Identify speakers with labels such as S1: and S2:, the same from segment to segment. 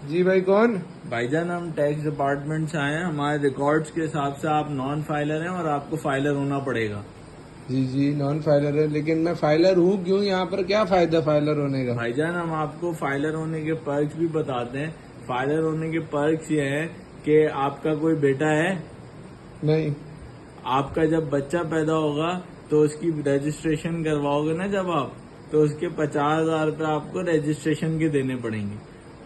S1: جی بھائی کون؟
S2: بھائی جان ہم ٹیکس ڈپارٹمنٹ سے آئے ہیں. ہمارے ریکارڈز کے حساب سے آپ نان فائلر ہیں اور آپ کو فائلر ہونا پڑے گا.
S1: جی نان فائلر ہے، لیکن میں فائلر ہوں کیوں؟ یہاں پر کیا فائدہ فائلر ہونے کا؟
S2: بھائی جان ہم آپ کو فائلر ہونے کے پرکس بھی بتاتے ہیں. فائلر ہونے کے پرکس یہ ہیں کہ آپ کا کوئی بیٹا ہے؟
S1: نہیں.
S2: آپ کا جب بچہ پیدا ہوگا تو اس کی رجسٹریشن کرواؤ گے نا جب آپ، تو اس کے 50,000 روپے آپ کو رجسٹریشن کے دینے پڑیں گے.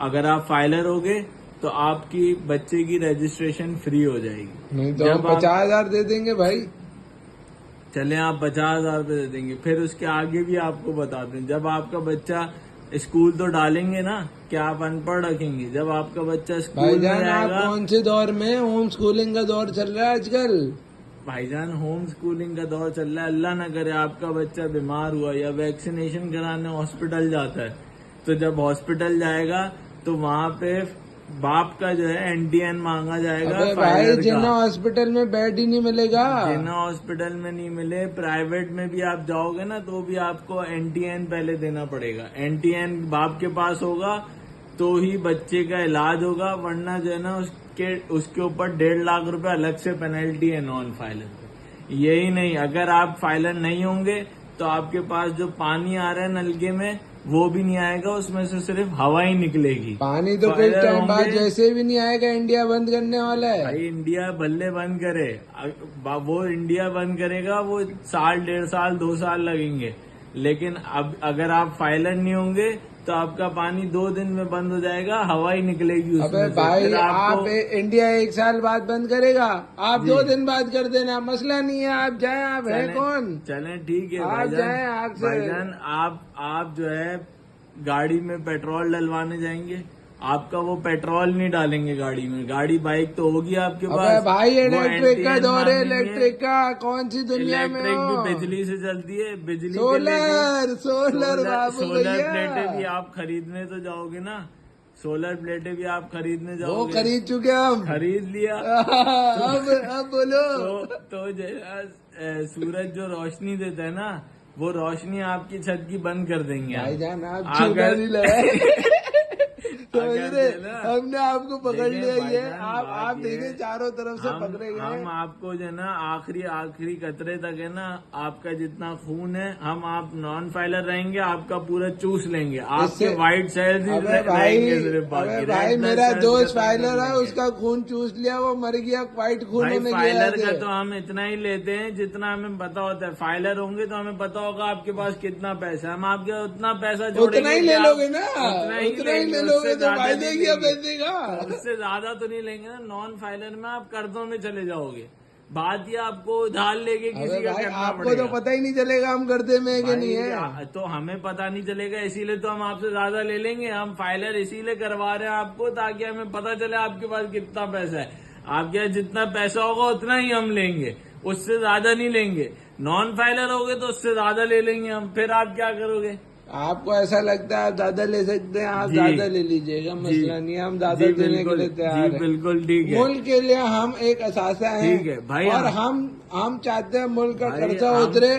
S2: اگر آپ فائلر ہوگے تو آپ کی بچے کی رجسٹریشن فری ہو جائے گی.
S1: نہیں تو ہم 50,000 دے دیں گے بھائی.
S2: چلیں آپ 50,000 روپے دے دیں گے. پھر اس کے آگے بھی آپ کو بتاتے ہیں، جب آپ کا بچہ اسکول تو ڈالیں گے نا، کیا آپ ان پڑھ رکھیں گے؟ جب آپ کا بچہ اسکول
S1: بھائی
S2: میں
S1: جان
S2: جائے
S1: آپ
S2: گا.
S1: کون سے دور میں؟ ہوم سکولنگ کا دور چل رہا ہے آج کل.
S2: بھائی جان ہوم سکولنگ کا دور چل رہا ہے. اللہ نہ کرے آپ کا بچہ بیمار ہوا یا ویکسینیشن کرانے ہاسپٹل جاتا ہے، تو جب ہاسپٹل جائے گا تو وہاں پہ باپ کا جو ہے NTN مانگا جائے گا
S1: ابے بھائی
S2: فائلر
S1: جنہ
S2: کا.
S1: ہاسپٹل میں بیڈ ہی نہیں ملے گا.
S2: جنہ ہاسپٹل میں نہیں ملے، پرائیویٹ میں بھی آپ جاؤ گے نا تو بھی آپ کو NTN پہلے دینا پڑے گا. NTN باپ کے پاس ہوگا تو ہی بچے کا علاج ہوگا، ورنہ جو ہے نا اس کے اوپر 1.5 لاکھ روپے الگ سے پینلٹی ہے نان فائلر پہ. یہی نہیں، اگر آپ فائلر نہیں ہوں گے تو آپ کے پاس جو پانی آ رہا ہے نلکے میں وہ بھی نہیں آئے گا، اس میں سے صرف ہوا ہی نکلے گی.
S1: پانی تو کچھ
S2: فائلر
S1: ٹائم
S2: ہوں
S1: بعد
S2: گے.
S1: جیسے بھی نہیں آئے گا، انڈیا بند کرنے والا ہے.
S2: بھائی انڈیا بھلے بند کرے، وہ انڈیا بند کرے گا، وہ 1.5 سال 2 سال لگیں گے. لیکن اب اگر آپ فائلر نہیں ہوں گے تو آپ کا پانی 2 دن میں بند ہو جائے گا، ہوا ہی نکلے گی اس
S1: ابے
S2: میں سے.
S1: بھائی
S2: پھر
S1: آپ انڈیا 1 سال بعد بند کرے گا، آپ
S2: جی
S1: 2 دن بعد کر دینا، مسئلہ نہیں ہے. آپ جائیں، آپ ہیں کون؟
S2: چلیں ٹھیک ہے بھائی
S1: آپ
S2: جان.
S1: جائیں، آپ سے
S2: بھائی جان آپ جو ہے گاڑی میں پیٹرول ڈلوانے جائیں گے، آپ کا وہ پیٹرول نہیں ڈالیں گے گاڑی میں. گاڑی بائک تو ہوگی آپ کے پاس.
S1: ابے بھائی
S2: وہ
S1: الیکٹرک کا
S2: NTN
S1: دور ہے،
S2: مانگیں گے.
S1: الیکٹرک کا. کون سی دنیا میں
S2: الیکٹرک بھی
S1: ہو؟
S2: بجلی سے چلتی ہے، بجلی پہ لے
S1: سولر سولر بابو
S2: سولر
S1: بھیا.
S2: پلیٹیں بھی آپ خریدنے تو جاؤ گے نا، سولر پلیٹیں بھی آپ خریدنے جاؤ
S1: وہ
S2: گے.
S1: خرید چکے ہم.
S2: خرید لیا.
S1: اب بولو.
S2: تو سورج جو روشنی دیتا ہے نا، وہ روشنی آپ کی چھت کی بند کر دیں گے.
S1: بھائی جان آپ چوٹا نہیں لگائے. ہم نے آپ کو پکڑ لیا. یہ آپ دیکھیں چاروں طرف سے پکڑے گئے.
S2: ہم آپ کو جو ہے نا آخری قطرے تک ہے نا، آپ کا جتنا خون ہے ہم آپ نان فائلر رہیں گے، آپ کا پورا چوس لیں گے. آپ کے وائٹ سیلز ہی رہیں گے صرف باقی.
S1: بھائی میرا دوست فائلر ہے، اس کا خون چوس لیا، وہ مر گیا. وائٹ خون
S2: بھائی
S1: میں گیا.
S2: فائلر کا تو ہم اتنا ہی لیتے ہیں جتنا ہمیں پتا ہوتا ہے. فائلر ہوں گے تو ہمیں پتا ہوگا آپ کے پاس کتنا پیسہ ہے، ہم آپ کے اتنا پیسہ جوڑیں
S1: اتنا
S2: گے.
S1: ہی لے لو گے نا،
S2: اتنا ہی
S1: لے لو گے تو فائدہ کیا پیسے کا؟
S2: اس سے زیادہ تو نہیں لیں گے نا. نان فائلر میں آپ قرضوں میں چلے جاؤ گے. بات یہ آپ کو ادھار لے کے کسی کا کرنا
S1: آپ کو
S2: پڑے
S1: تو
S2: گا.
S1: پتہ ہی نہیں چلے گا ہم کرتے میں کہ نہیں ہے.
S2: تو ہمیں پتا نہیں چلے گا، اسی لیے تو ہم آپ سے زیادہ لے لیں گے. ہم فائلر اسی لیے کروا رہے ہیں آپ کو تاکہ ہمیں پتا چلے آپ کے پاس کتنا پیسہ ہے. آپ کے جتنا پیسہ ہوگا اتنا ہی ہم لیں گے، اس سے زیادہ نہیں لیں گے. نان فائلر ہوگے تو اس سے زیادہ لے لیں گے ہم. پھر آپ کیا کرو گے؟
S1: آپ کو ایسا لگتا ہے آپ زیادہ لے سکتے ہیں، آپ
S2: جی
S1: زیادہ لے لیجئے گا، مسئلہ نہیں ہے. ہم زیادہ دینے کے لیے تیار ہیں.
S2: بالکل ٹھیک ہے.
S1: ملک کے لیے ہم ایک اثاثہ ہیں.
S2: ٹھیک ہے بھائی.
S1: اور ہم چاہتے ہیں ملک کا قرضہ اترے.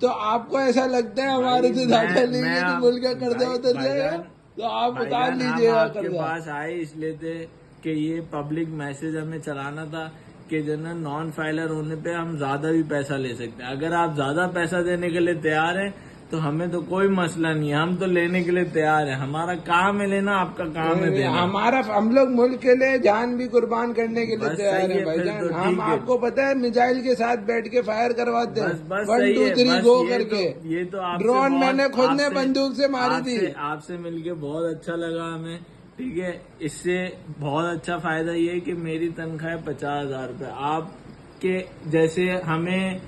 S1: تو آپ کو ایسا لگتا ہے ہمارے سے زیادہ لیں گے تو ملک کا قرضہ اتر جائے گا؟ تو آپ اتار لیجئے گا
S2: آپ کے
S1: قرضہ.
S2: پاس آئے اس لیے تھے کہ یہ پبلک میسج ہمیں چلانا تھا کہ جو نا نان فائلر ہونے پہ ہم زیادہ بھی پیسہ لے سکتے ہیں. اگر آپ زیادہ پیسہ دینے کے لیے تیار ہیں تو ہمیں تو کوئی مسئلہ نہیں ہے، ہم تو لینے کے لیے تیار ہیں. ہمارا کام ہے لینا، آپ کا کام ہے دینا.
S1: ہم لوگ ملک کے لیے جان بھی قربان کرنے کے لیے تیار ہیں بھائی جان. ہم آپ کو پتا ہے میزائل کے ساتھ بیٹھ کے فائر کرواتے ہیں، 1 2 3 گو کر کے.
S2: یہ تو آپ
S1: ڈرون میں نے خود نے بندوق سے ماری تھی.
S2: آپ سے مل کے بہت اچھا لگا ہمیں. ٹھیک ہے، اس سے بہت اچھا فائدہ یہ ہے کہ میری تنخواہ ہے 50,000 روپے. آپ کے جیسے ہمیں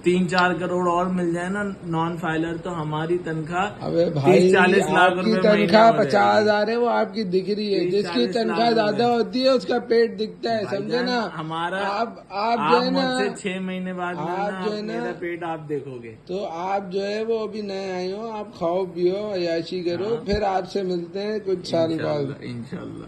S2: 3-4 کروڑ اور مل جائے نا نان فائلر تو ہماری تنخواہ 30-40 لاکھ روپے
S1: کی تنخواہ 50,000 ہے، وہ آپ کی دکھ رہی ہے. جس کی تنخواہ زیادہ ہوتی ہے اس کا پیٹ دکھتا ہے، سمجھے نا.
S2: ہمارا
S1: آپ جو ہے نا
S2: 6 مہینے بعد میرا پیٹ آپ دیکھو گے.
S1: تو آپ جو ہے وہ ابھی نئے آئے ہو، آپ کھاؤ پیو عیاشی کرو، پھر آپ سے ملتے ہیں کچھ سال بعد
S2: انشاءاللہ.